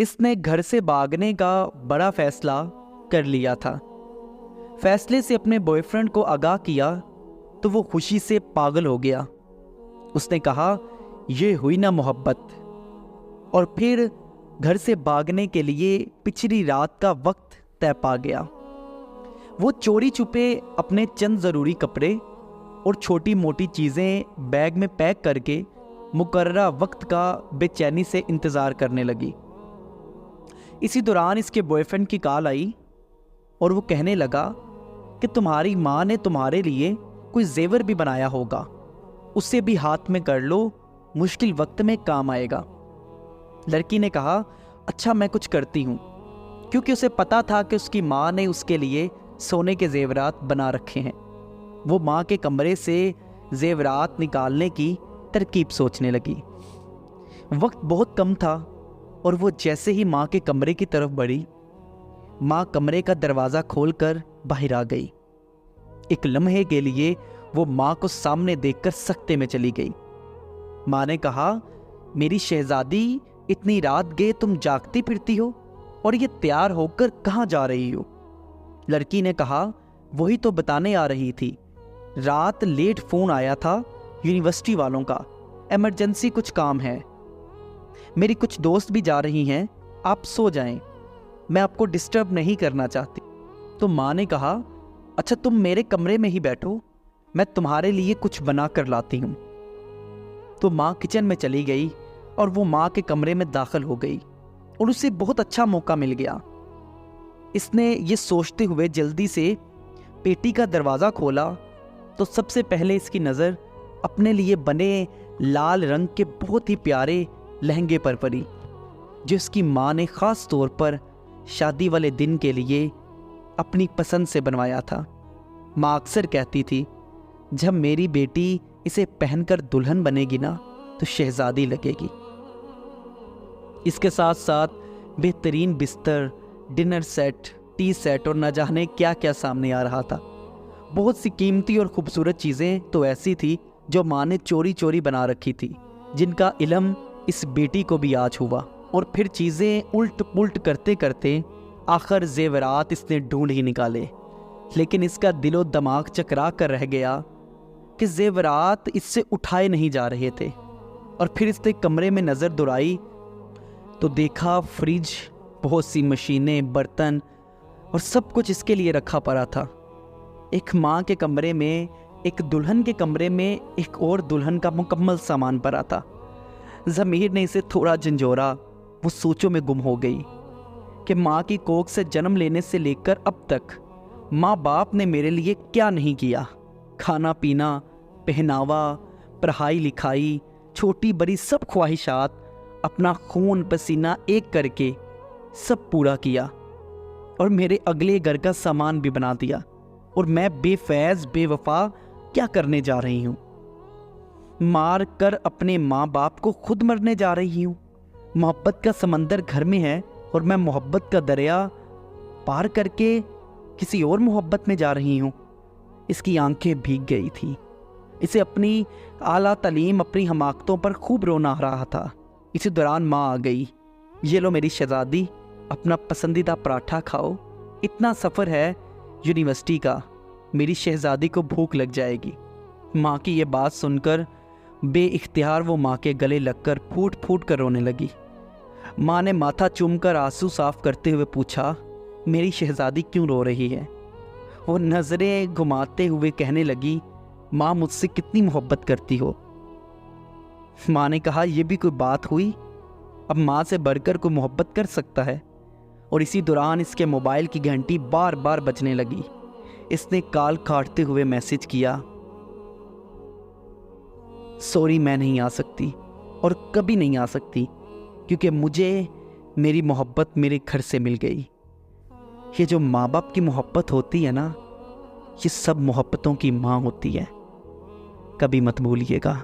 اس نے گھر سے بھاگنے کا بڑا فیصلہ کر لیا تھا۔ فیصلے سے اپنے بوائے فرینڈ کو آگاہ کیا تو وہ خوشی سے پاگل ہو گیا۔ اس نے کہا یہ ہوئی نا محبت، اور پھر گھر سے بھاگنے کے لیے پچھلی رات کا وقت طے پا گیا۔ وہ چوری چھپے اپنے چند ضروری کپڑے اور چھوٹی موٹی چیزیں بیگ میں پیک کر کے مقررہ وقت کا بے چینی سے انتظار کرنے لگی۔ اسی دوران اس کے بوائے فرینڈ کی کال آئی اور وہ کہنے لگا کہ تمہاری ماں نے تمہارے لیے کوئی زیور بھی بنایا ہوگا، اسے بھی ہاتھ میں کر لو، مشکل وقت میں کام آئے گا۔ لڑکی نے کہا اچھا میں کچھ کرتی ہوں، کیونکہ اسے پتا تھا کہ اس کی ماں نے اس کے لیے سونے کے زیورات بنا رکھے ہیں۔ وہ ماں کے کمرے سے زیورات نکالنے کی ترکیب سوچنے لگی۔ وقت بہت کم تھا اور وہ جیسے ہی ماں کے کمرے کی طرف بڑھی، ماں کمرے کا دروازہ کھول کر باہر آ گئی۔ ایک لمحے کے لیے وہ ماں کو سامنے دیکھ کر سکتے میں چلی گئی۔ ماں نے کہا میری شہزادی، اتنی رات گئے تم جاگتی پھرتی ہو اور یہ تیار ہو کر کہاں جا رہی ہو؟ لڑکی نے کہا وہی تو بتانے آ رہی تھی، رات لیٹ فون آیا تھا یونیورسٹی والوں کا، ایمرجنسی کچھ کام ہے، میری کچھ دوست بھی جا رہی ہیں، آپ سو جائیں، میں آپ کو ڈسٹرب نہیں کرنا چاہتی۔ تو ماں نے کہا اچھا تم میرے کمرے میں ہی بیٹھو، میں تمہارے لیے کچھ بنا کر لاتی ہوں۔ تو ماں کچن میں چلی گئی اور وہ ماں کے کمرے میں داخل ہو گئی اور اسے بہت اچھا موقع مل گیا۔ اس نے یہ سوچتے ہوئے جلدی سے پیٹی کا دروازہ کھولا تو سب سے پہلے اس کی نظر اپنے لیے بنے لال رنگ کے بہت ہی پیارے لہنگے پر پڑی، جو اس کی ماں نے خاص طور پر شادی والے دن کے لیے اپنی پسند سے بنوایا تھا۔ ماں اکثر کہتی تھی جب میری بیٹی اسے پہن کر دلہن بنے گی نا تو شہزادی لگے گی۔ اس کے ساتھ ساتھ بہترین بستر، ڈنر سیٹ، ٹی سیٹ اور نہ جانے کیا کیا سامنے آ رہا تھا۔ بہت سی قیمتی اور خوبصورت چیزیں تو ایسی تھی جو ماں نے چوری چوری بنا رکھی تھی، جن کا علم اس بیٹی کو بھی آج ہوا، اور پھر چیزیں الٹ پلٹ کرتے کرتے آخر زیورات اس نے ڈھونڈ ہی نکالے۔ لیکن اس کا دل و دماغ چکرا کر رہ گیا کہ زیورات اس سے اٹھائے نہیں جا رہے تھے۔ اور پھر اس نے کمرے میں نظر دوڑائی تو دیکھا فریج، بہت سی مشینیں، برتن اور سب کچھ اس کے لیے رکھا پڑا تھا۔ ایک ماں کے کمرے میں، ایک دلہن کے کمرے میں ایک اور دلہن کا مکمل سامان پڑا تھا۔ ضمیر نے اسے تھوڑا جھنجھوڑا، وہ سوچوں میں گم ہو گئی کہ ماں کی کوکھ سے جنم لینے سے لے کر اب تک ماں باپ نے میرے لیے کیا نہیں کیا۔ کھانا پینا، پہناوا، پڑھائی لکھائی، چھوٹی بڑی سب خواہشات اپنا خون پسینہ ایک کر کے سب پورا کیا، اور میرے اگلے گھر کا سامان بھی بنا دیا، اور میں بے فیض بے وفا کیا کرنے جا رہی ہوں؟ مار کر اپنے ماں باپ کو خود مرنے جا رہی ہوں۔ محبت کا سمندر گھر میں ہے اور میں محبت کا دریا پار کر کے کسی اور محبت میں جا رہی ہوں۔ اس کی آنکھیں بھیگ گئی تھی۔ اسے اپنی اعلیٰ تعلیم، اپنی حماقتوں پر خوب رونا آ رہا تھا۔ اسی دوران ماں آ گئی۔ یہ لو میری شہزادی، اپنا پسندیدہ پراٹھا کھاؤ، اتنا سفر ہے یونیورسٹی کا، میری شہزادی کو بھوک لگ جائے گی۔ ماں کی یہ بات سن کر بے اختیار وہ ماں کے گلے لگ کر پھوٹ پھوٹ کر رونے لگی۔ ماں نے ماتھا چوم کر آنسو صاف کرتے ہوئے پوچھا میری شہزادی کیوں رو رہی ہے؟ وہ نظریں گھماتے ہوئے کہنے لگی ماں مجھ سے کتنی محبت کرتی ہو۔ ماں نے کہا یہ بھی کوئی بات ہوئی؟ اب ماں سے بڑھ کر کوئی محبت کر سکتا ہے؟ اور اسی دوران اس کے موبائل کی گھنٹی بار بار بجنے لگی۔ اس نے کال کاٹتے ہوئے میسج کیا سوری میں نہیں آ سکتی اور کبھی نہیں آ سکتی، کیونکہ مجھے میری محبت میرے گھر سے مل گئی۔ یہ جو ماں باپ کی محبت ہوتی ہے نا، یہ سب محبتوں کی ماں ہوتی ہے، کبھی مت بھولیے گا۔